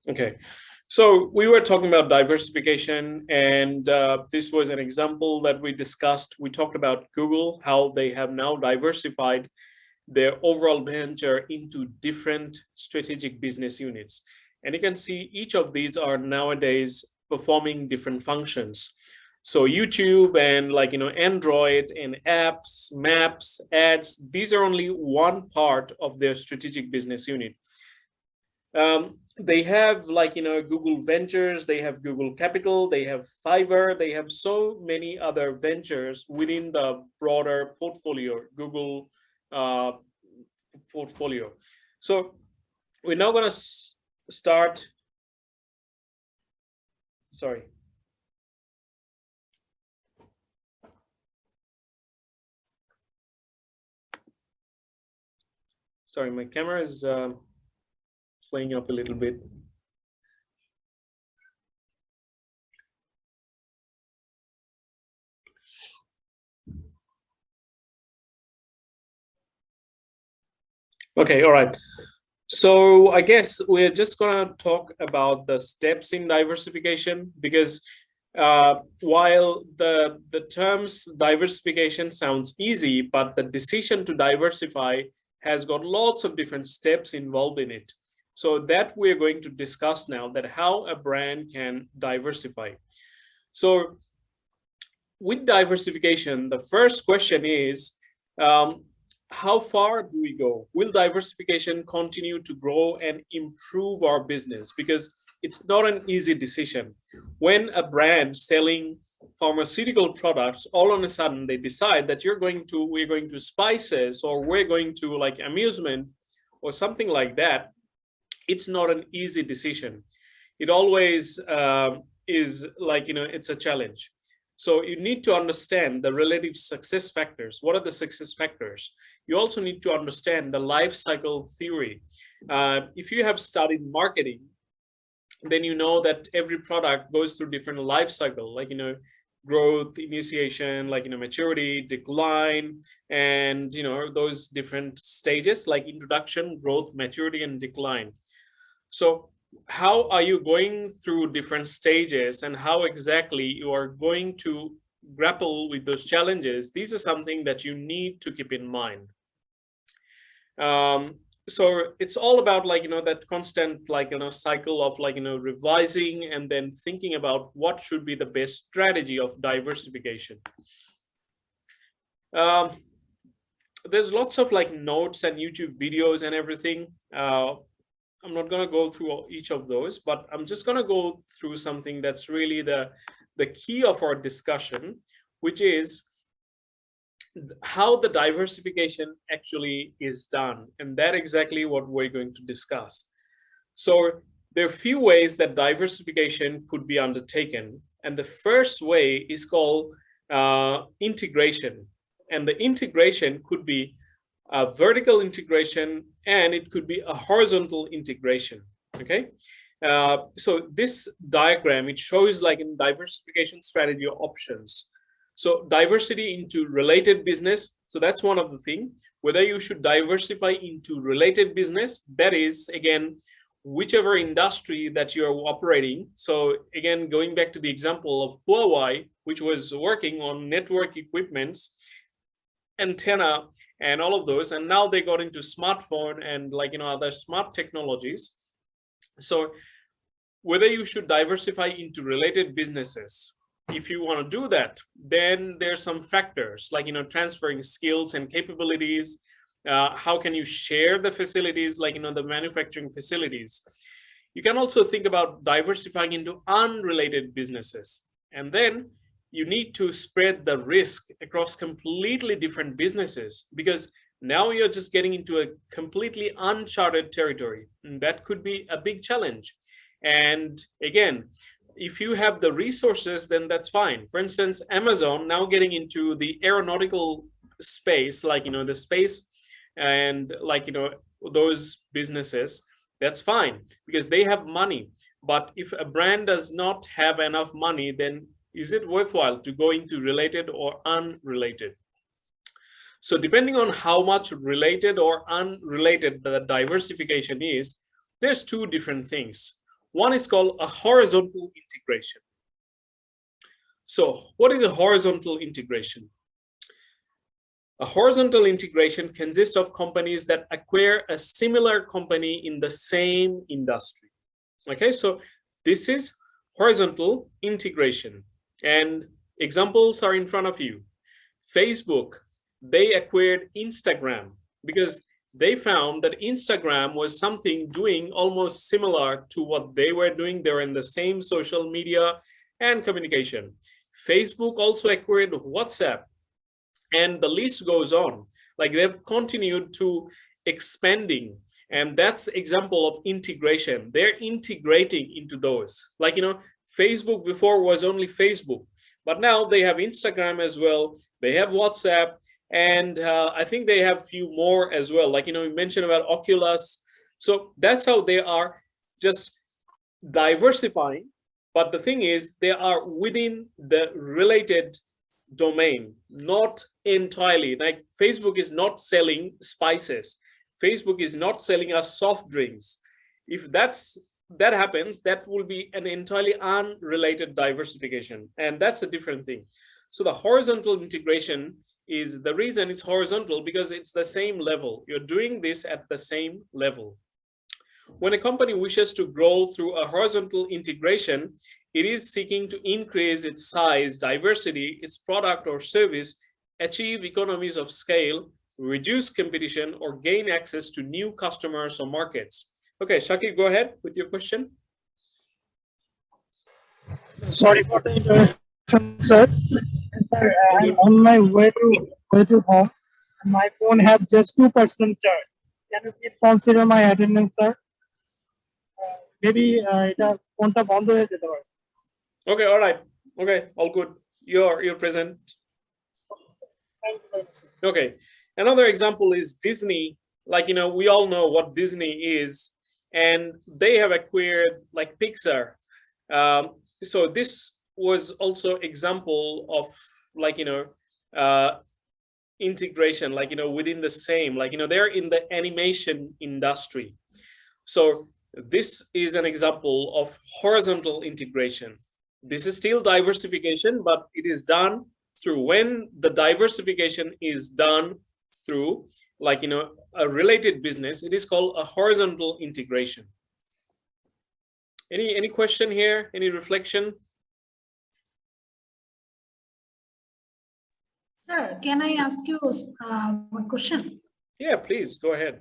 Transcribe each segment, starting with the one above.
Okay, so we were talking about diversification, and this was an example that we discussed. We talked about Google, how they have now diversified their overall venture into different strategic business units. And you can see each of these are nowadays performing different functions. So YouTube and Android and apps, maps, ads, these are only one part of their strategic business unit. They have Google Ventures, they have Google Capital, they have Fiverr, they have so many other ventures within the broader portfolio, Google portfolio. So we're now going to start. Sorry. Sorry, my camera is playing up a little bit. Okay, all right. So I guess we're just going to talk about the steps in diversification, because while the terms diversification sounds easy, but the decision to diversify has got lots of different steps involved in it. So that we're going to discuss now, that how a brand can diversify. So with diversification, the first question is, how far do we go? Will diversification continue to grow and improve our business? Because it's not an easy decision. When a brand selling pharmaceutical products, all of a sudden they decide that we're going to spices, or we're going to like amusement or something like that, it's not an easy decision. It always is it's a challenge. So you need to understand the relative success factors. What are the success factors? You also need to understand the life cycle theory. If you have studied marketing, then you know that every product goes through different life cycle, growth, initiation, maturity, decline, and those different stages like introduction, growth, maturity, and decline. So how are you going through different stages, and how exactly you are going to grapple with those challenges? These are something that you need to keep in mind. So it's all about that constant cycle of revising and then thinking about what should be the best strategy of diversification. There's lots of notes and YouTube videos and everything. I'm not going to go through each of those, but I'm just going to go through something that's really the key of our discussion, which is how the diversification actually is done. And that's exactly what we're going to discuss. So there are a few ways that diversification could be undertaken. And the first way is called integration. And the integration could be a vertical integration, and it could be a horizontal integration. Okay, so this diagram, it shows in diversification strategy options. So diversity into related business, so that's one of the things. Whether you should diversify into related business, that is again whichever industry that you're operating. So again, going back to the example of Huawei, which was working on network equipments, antenna, and all of those, and now they got into smartphone and other smart technologies. So whether you should diversify into related businesses, if you want to do that, then there's some factors transferring skills and capabilities. How can you share the facilities, the manufacturing facilities? You can also think about diversifying into unrelated businesses, and then you need to spread the risk across completely different businesses, because now you're just getting into a completely uncharted territory, and that could be a big challenge. And again, if you have the resources, then that's fine. For instance, Amazon now getting into the aeronautical space, the space and those businesses, that's fine because they have money. But if a brand does not have enough money, then is it worthwhile to go into related or unrelated? So depending on how much related or unrelated the diversification is, there's two different things. One is called a horizontal integration. So what is a horizontal integration? A horizontal integration consists of companies that acquire a similar company in the same industry. Okay, so this is horizontal integration, and examples are in front of you. Facebook, they acquired Instagram because they found that Instagram was something doing almost similar to what they were doing. They were in the same social media and communication. Facebook also acquired WhatsApp, and the list goes on. Like, they've continued to expanding, and that's example of integration. They're integrating into those. Like, Facebook before was only Facebook, but now they have Instagram as well. They have WhatsApp, and I think they have few more as well. Like, we mentioned about Oculus. So that's how they are just diversifying. But the thing is, they are within the related domain, not entirely. Like, Facebook is not selling spices. Facebook is not selling us soft drinks. If that happens, that will be an entirely unrelated diversification, and that's a different thing. So the horizontal integration is the reason it's horizontal, because it's the same level. You're doing this at the same level. When a company wishes to grow through a horizontal integration, it is seeking to increase its size, diversity, its product or service, achieve economies of scale, reduce competition, or gain access to new customers or markets. Okay, Shakir, go ahead with your question. Sorry for the interruption, sir. Sir, I'm on my way to home. My phone have just 2% charge. Can you please consider my attendance, sir? Maybe এটা ফোনটা বন্ধ হয়ে যেতে পারে. Okay, all right. Okay, all good. You're present. Thank you very much, sir. Okay, another example is Disney. Like, we all know what Disney is, and they have acquired like Pixar. So this was also example of, like, integration, like, within the same, like, they're in the animation industry. So this is an example of horizontal integration. This is still diversification, but it is done through, when the diversification is done through, like, a related business, it is called a horizontal integration. Any question here? Any reflection? Sir, can I ask you one question? Yeah, please go ahead.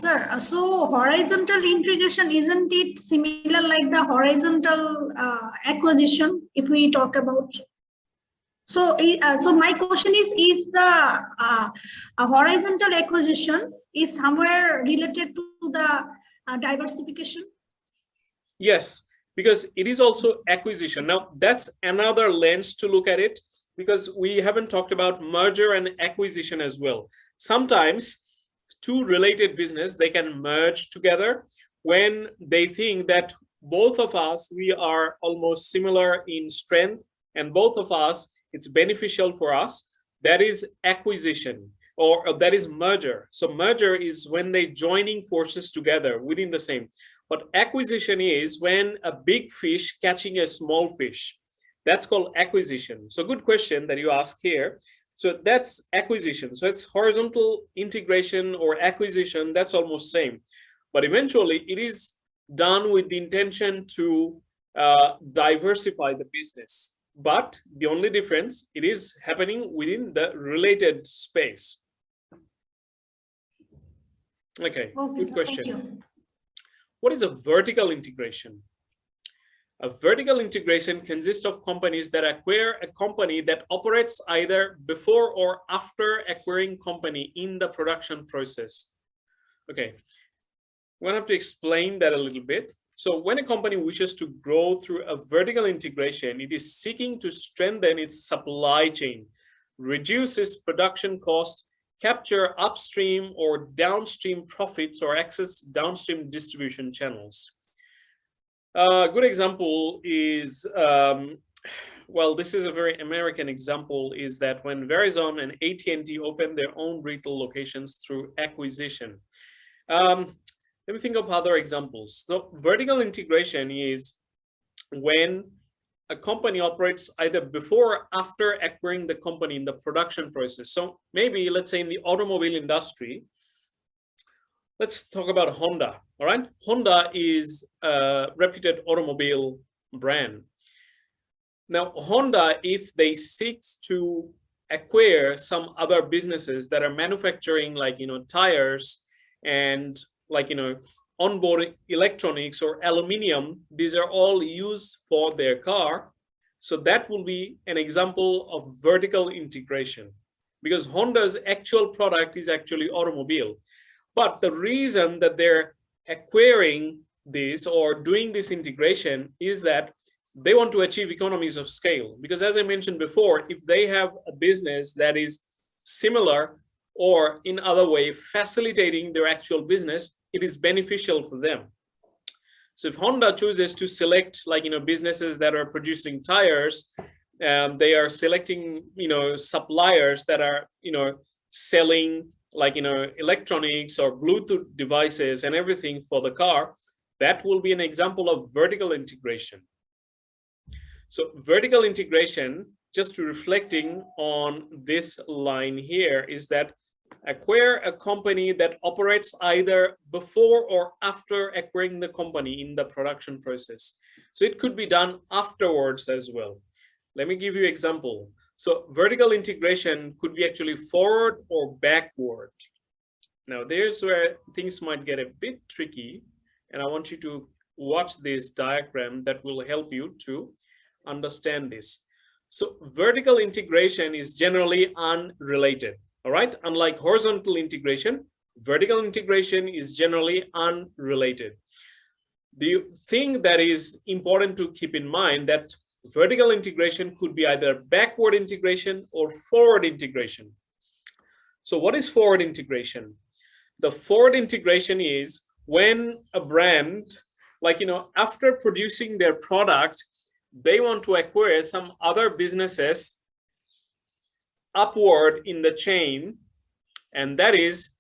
Sir, so horizontal integration, isn't it similar like the horizontal acquisition, if we talk about? So, so my question is the a horizontal acquisition is somewhere related to the diversification? Yes, because it is also acquisition. Now, that's another lens to look at it, because we haven't talked about merger and acquisition as well. Sometimes two related business, they can merge together when they think that both of us, we are almost similar in strength, and both of us, it's beneficial for us. That is acquisition, or that is merger. So merger is when they joining forces together within the same. But acquisition is when a big fish catching a small fish. That's called acquisition. So good question that you ask here. So that's acquisition. So it's horizontal integration or acquisition. That's almost same. But eventually it is done with the intention to diversify the business. But the only difference, it is happening within the related space. Okay, good sir, question. thank you. What is a vertical integration? A vertical integration consists of companies that acquire a company that operates either before or after acquiring company in the production process. Okay, we're gonna have to explain that a little bit. So when a company wishes to grow through a vertical integration, it is seeking to strengthen its supply chain, reduce its production cost, capture upstream or downstream profits, or access downstream distribution channels. A good example is, well, this is a very American example, is that when Verizon and AT&T opened their own retail locations through acquisition. Let me think of other examples. So vertical integration is when a company operates either before or after acquiring the company in the production process. So maybe let's say in the automobile industry, let's talk about Honda. All right, Honda is a reputed automobile brand. Now Honda, if they seek to acquire some other businesses that are manufacturing, like, you know, tires and, like, you know, onboard electronics or aluminium, these are all used for their car. So that will be an example of vertical integration, because Honda's actual product is actually automobile. But the reason that they're acquiring this or doing this integration is that they want to achieve economies of scale. Because as I mentioned before, if they have a business that is similar or in other way facilitating their actual business, it is beneficial for them. So if Honda chooses to select, like, you know, businesses that are producing tires, they are selecting, you know, suppliers that are, you know, selling, like, you know, electronics or Bluetooth devices and everything for the car, that will be an example of vertical integration. So vertical integration, just to reflecting on this line here, is that acquire a company that operates either before or after acquiring the company in the production process. So it could be done afterwards as well. Let me give you an example. So vertical integration could be actually forward or backward. Now there's where things might get a bit tricky, and I want you to watch this diagram that will help you to understand this. So vertical integration is generally unrelated. All right, unlike horizontal integration, vertical integration is generally unrelated. The thing that is important to keep in mind that vertical integration could be either backward integration or forward integration. So what is forward integration? The forward integration is when a brand, like, you know, after producing their product, they want to acquire some other businesses upward in the chain, and that is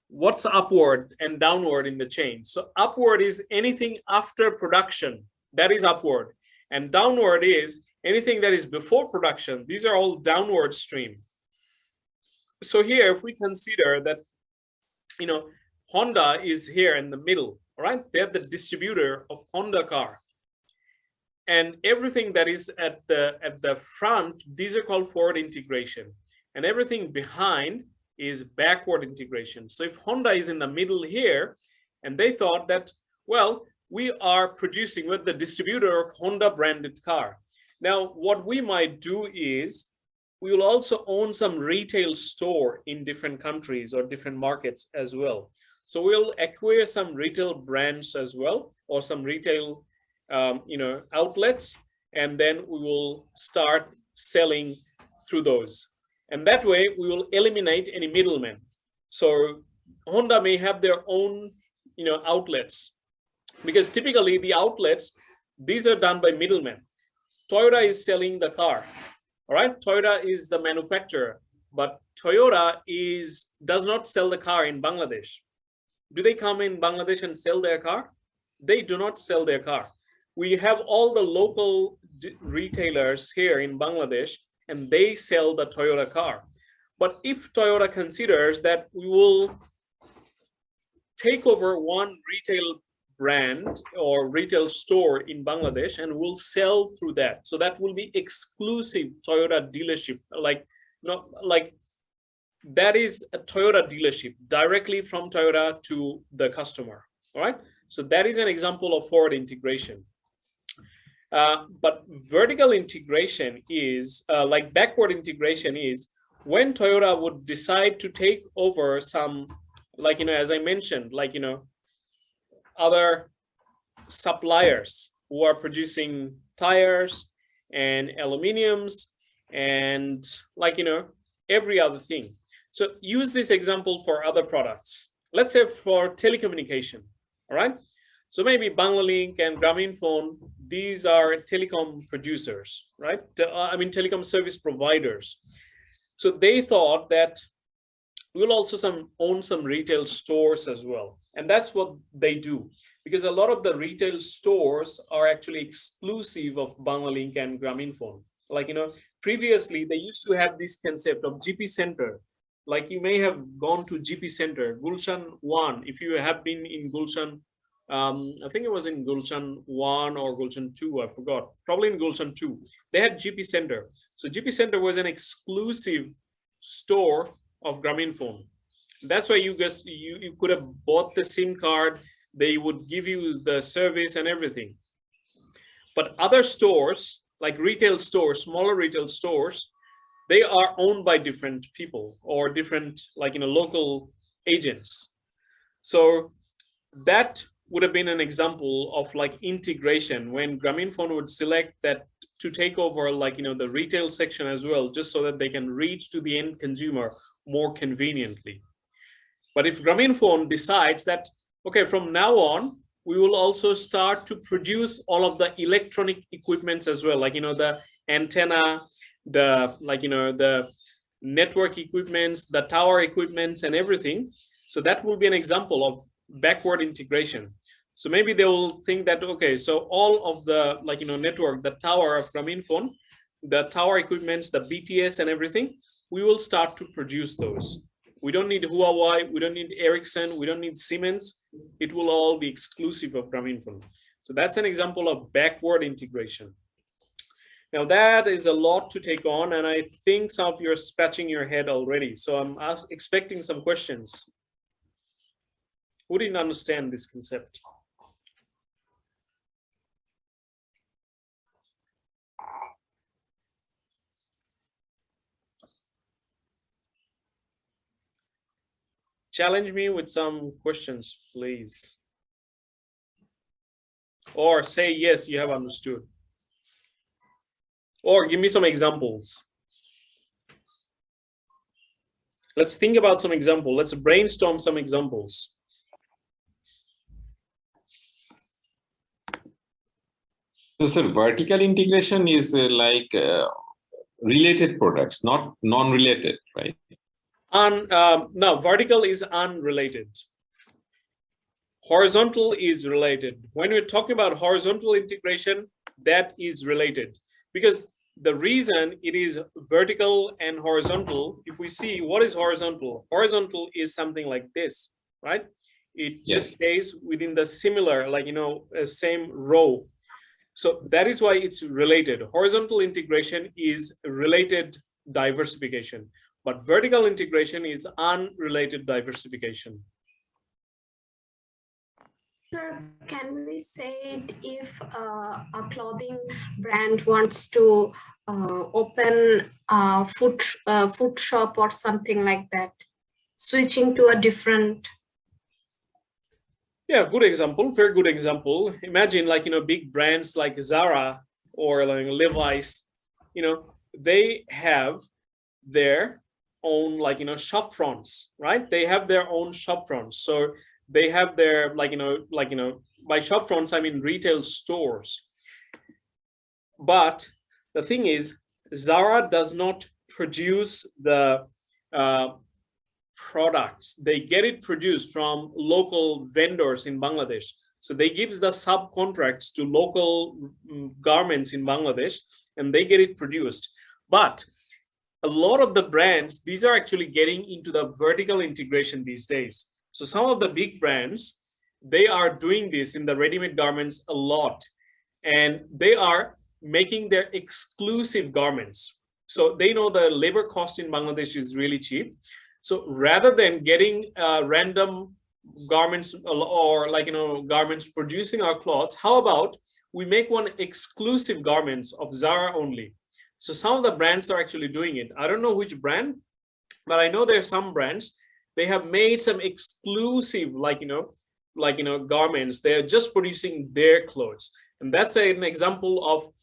what's upward and downward in the chain. So upward is anything after production, that is upward, and downward is anything that is before production. These are all downward stream. So here, if we consider that, you know, Honda is here in the middle, all right, they're the distributor of Honda car, and everything that is at the front, these are called forward integration, and everything behind is backward integration. So if Honda is in the middle here, and they thought that, well, we are producing with the distributor of Honda branded car. Now, what we might do is we will also own some retail store in different countries or different markets as well. So we'll acquire some retail brands as well, or some retail you know, outlets, and then we will start selling through those. And that way we will eliminate any middlemen. So Honda may have their own, you know, outlets, because typically the outlets, these are done by middlemen. Toyota is selling the car, all right? Toyota is the manufacturer, but Toyota does not sell the car in Bangladesh. Do they come in Bangladesh and sell their car? They do not sell their car. We have all the local retailers here in Bangladesh, and they sell the Toyota car. But if Toyota considers that we will take over one retail brand or retail store in Bangladesh and we'll sell through that, so that will be exclusive Toyota dealership, like, not like that is a Toyota dealership directly from Toyota to the customer. All right, so that is an example of forward integration. But vertical integration is like backward integration is when Toyota would decide to take over some, like, you know, as I mentioned, like, you know, other suppliers who are producing tires and aluminiums and, like, you know, every other thing. So use this example for other products. Let's say for telecommunication, all right? So maybe Banglalink and Grameenphone, these are telecom producers, right? I mean, telecom service providers. So they thought that We will also own some retail stores as well. And that's what they do, because a lot of the retail stores are actually exclusive of Banglalink and Grameenphone. Like, previously they used to have this concept of GP Center. Like, you may have gone to GP Center, Gulshan 1, if you have been in Gulshan, I think it was in Gulshan 1 or Gulshan 2, I forgot, probably in Gulshan 2. They had GP Center. So GP Center was an exclusive store of Grameenphone. That's why you could have bought the SIM card, they would give you the service and everything. But other stores, like retail stores, smaller retail stores, they are owned by different people or different, like, local agents. So that would have been an example of like integration, when Grameenphone would select that to take over, like, the retail section as well, just so that they can reach to the end consumer more conveniently. But if Grameenphone decides that, okay, from now on, we will also start to produce all of the electronic equipments as well, like, the antenna, the, like, the network equipments, the tower equipments and everything. So that will be an example of backward integration. So maybe they will think that, okay, so all of the, like, network, the tower of Grameenphone, the tower equipments, the BTS and everything, we will start to produce those. We don't need Huawei, we don't need Ericsson, we don't need Siemens. It will all be exclusive of Grameenphone. So that's an example of backward integration. Now that is a lot to take on, and I think some of you are scratching your head already. So I'm expecting some questions. Who didn't understand this concept? Challenge me with some questions, please. Or say, yes, you have understood. Or give me some examples. Let's think about some example. Let's brainstorm some examples. So, sir, vertical integration is like related products, not non-related, right? No, vertical is unrelated. Horizontal is related. When we're talking about horizontal integration, that is related. Because the reason it is vertical and horizontal, if we see what is horizontal, horizontal is something like this, right? It just stays within the similar, like, same row. So that is why it's related. Horizontal integration is related diversification, but vertical integration is unrelated diversification. Sir, can we say it if a clothing brand wants to open a food shop or something like that, switching to a different? Yeah, good example, very good example. Imagine, like, big brands like Zara or like Levi's, they have their own, like, shop fronts, right? They have their own shop fronts. So they have their, like, by shop fronts, I mean retail stores. But the thing is, Zara does not produce the products. They get it produced from local vendors in Bangladesh. So they give the subcontracts to local garments in Bangladesh, and they get it produced. But a lot of the brands, these are actually getting into the vertical integration these days. So some of the big brands, they are doing this in the ready-made garments a lot, and they are making their exclusive garments. So they know the labor cost in Bangladesh is really cheap. So rather than getting random garments or, like, garments producing our clothes, how about we make one exclusive garments of Zara only? So some of the brands are actually doing it. I don't know which brand, but I know there are some brands, they have made some exclusive, garments. They're just producing their clothes. And that's an example of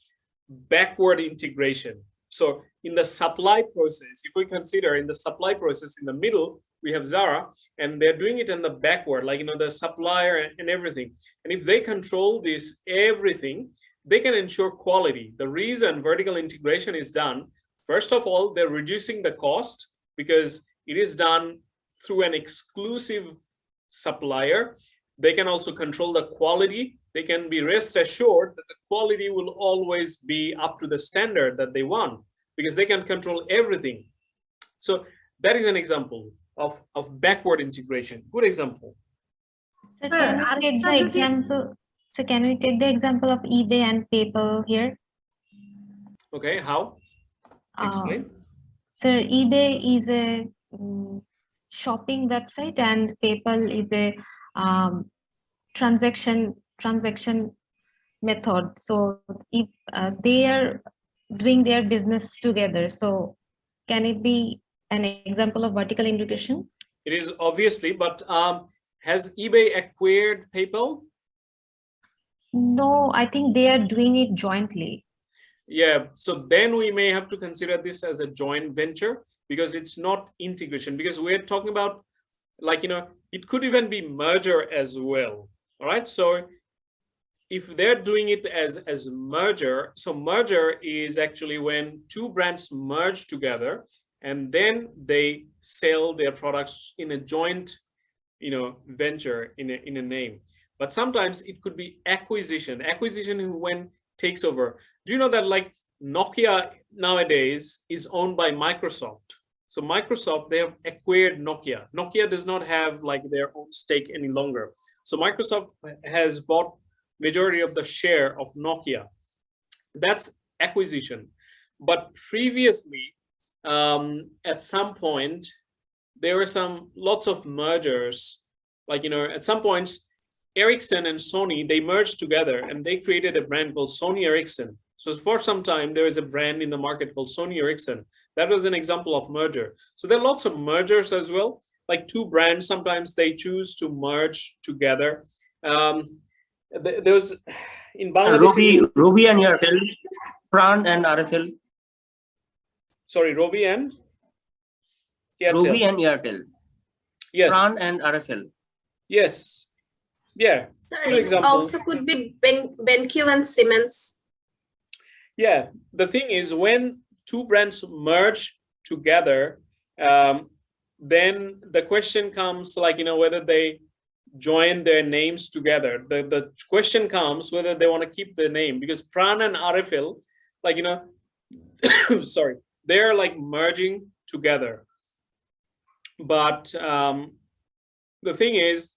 backward integration. So in the supply process, if we consider in the supply process, in the middle, we have Zara, and they're doing it in the backward, like, the supplier and everything. And if they control this, everything, they can ensure quality. The reason vertical integration is done, first of all, they're reducing the cost because it is done through an exclusive supplier. They can also control the quality. They can be rest assured that the quality will always be up to the standard that they want, because they can control everything. So that is an example of backward integration. Good example. So can we take the example? So can we take the example of eBay and PayPal here? Okay, how? Explain. So eBay is a shopping website and PayPal is a transaction method. So if they are doing their business together, so can it be an example of vertical integration? It is obviously, but has eBay acquired PayPal? No, I think they are doing it jointly. Yeah, so then we may have to consider this as a joint venture, because it's not integration, because we're talking about, like, you know, it could even be merger as well. All right, so if they're doing it as merger, so merger is actually when two brands merge together and then they sell their products in a joint, you know, venture in a name. But sometimes it could be acquisition. Acquisition is when takes over. Do you know that, like, Nokia nowadays is owned by Microsoft? So Microsoft, they have acquired Nokia. Nokia does not have like their own stake any longer. So Microsoft has bought majority of the share of Nokia. That's acquisition. But previously, at some point, there were lots of mergers. Like, you know, at some points, Ericsson and Sony, they merged together and they created a brand called Sony Ericsson. So for some time, there is a brand in the market called Sony Ericsson. That was an example of merger. So there are lots of mergers as well. Like two brands, sometimes they choose to merge together. There was in Bangladesh. Robi and Airtel, Pran and RFL. Sorry, Robi and Airtel. Robi and Airtel. Yes. Pran and RFL. Yes. Yeah. So Good it example. also could be BenQ and Siemens. Yeah, the thing is, when two brands merge together, then the question comes, like, you know, whether they join their names together. The question comes whether they want to keep the name, because Pran and RFL, like, you know, sorry, they're like merging together. But the thing is,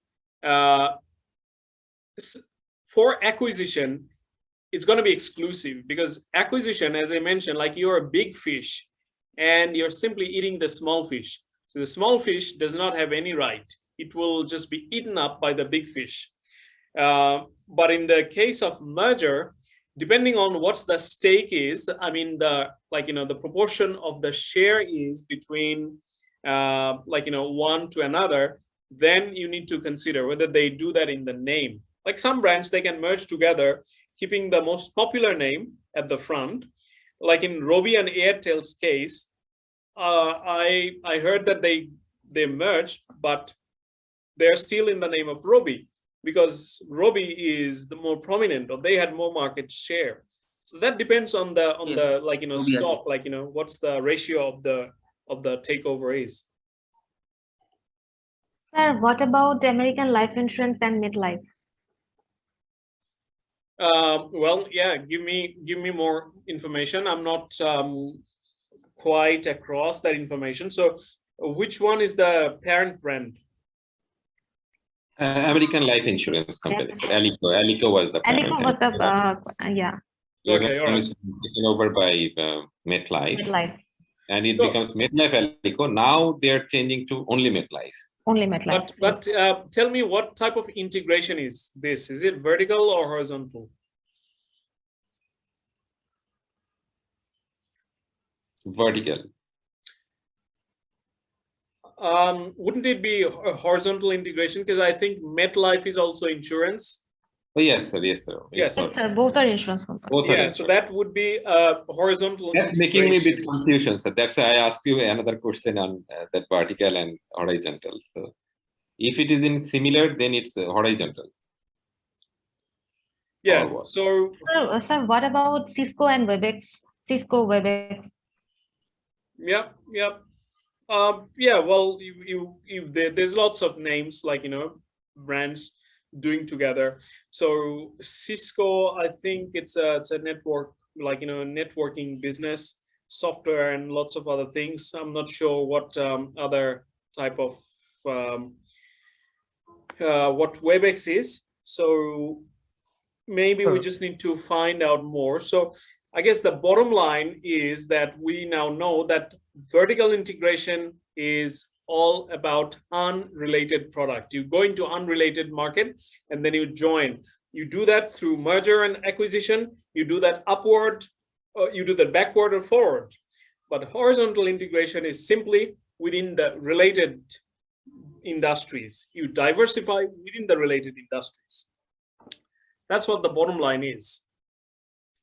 for acquisition, it's going to be exclusive, because acquisition, as I mentioned, like, you're a big fish and you're simply eating the small fish. So the small fish does not have any right. It will just be eaten up by the big fish. But in the case of merger, depending on what's the stake is, I mean, the, like, you know, the proportion of the share is between, like, you know, one to another, then you need to consider whether they do that in the name. Like some brands, they can merge together, keeping the most popular name at the front. Like in Robi and Airtel's case, I heard that they merged, but they're still in the name of Robi, because Robi is the more prominent, or they had more market share. So that depends on the like, you know, Robi stock, like, you know, what's the ratio of the takeover is. Sir, what about American life insurance and midlife? Well, yeah, give me more information. I'm not quite across that information. So which one is the parent brand? American life insurance company. So Alico was the parent. Alico was the yeah. Okay, all right. Taken over by MetLife. Midlife. And it So- becomes MetLife Alico. Now they're changing to only MetLife. Only MetLife. But tell me, what type of integration is this? Is it vertical or horizontal? Vertical. Wouldn't it be a horizontal integration? Because I think MetLife is also insurance. Oh, yes, sir. Yes, sir. Yes. Yes, sir. Both are insurance companies. Both are Yeah, so insurance. that would be a horizontal That's making me a bit integration. confusion. So that's why I asked you another question on that vertical and horizontal. So if it is in similar, then it's horizontal. Yeah, Or what? so Sir, what about Cisco and Webex? Cisco, Webex. yeah. Yeah, well, there's lots of names like, brands doing together. So Cisco, I think it's a network, like, networking business software and lots of other things. I'm not sure what other type of what WebEx is. So maybe we just need to find out more. So I guess the bottom line is that we now know that vertical integration is all about unrelated product. You go into unrelated market and then you join. You do that through merger and acquisition. You do that upward, or you do that backward or forward. But horizontal integration is simply within the related industries. You diversify within the related industries. That's what the bottom line is.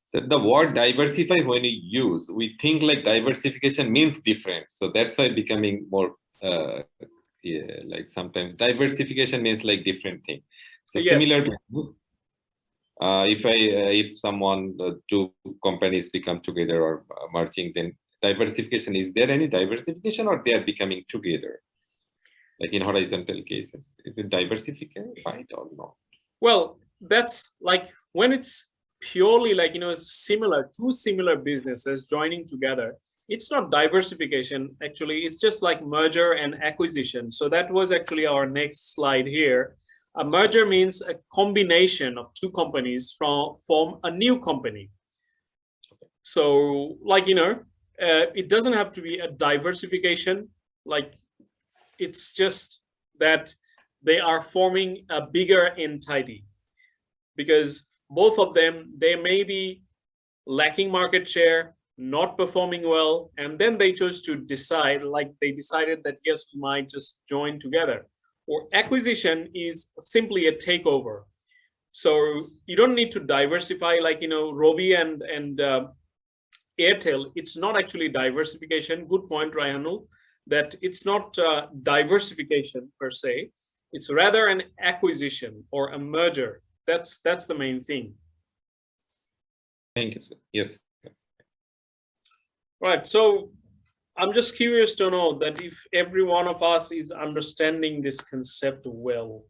So the word diversify, when you use, we think like diversification means different. So that's why becoming more, yeah, like sometimes diversification means like different thing. So Yes. similar to, if someone, two companies become together or merging, then diversification, is there any diversification or they are becoming together? Like in horizontal cases, is it diversified or not? Well, that's like when it's purely like, similar, two similar businesses joining together, it's not diversification. Actually, it's just like merger and acquisition. So that was actually our next slide here. A merger means a combination of two companies form a new company. So like, it doesn't have to be a diversification. Like, it's just that they are forming a bigger entity, because both of them, they may be lacking market share, not performing well, and then they chose to decide, like they decided that yes, we might just join together. Or acquisition is simply a takeover. So you don't need to diversify, like, Robi and Airtel. It's not actually diversification. Good point, Raihanul, that it's not diversification per se. It's rather an acquisition or a merger. That's the main thing. Thank you, sir. Yes. Right. So I'm just curious to know that if every one of us is understanding this concept well.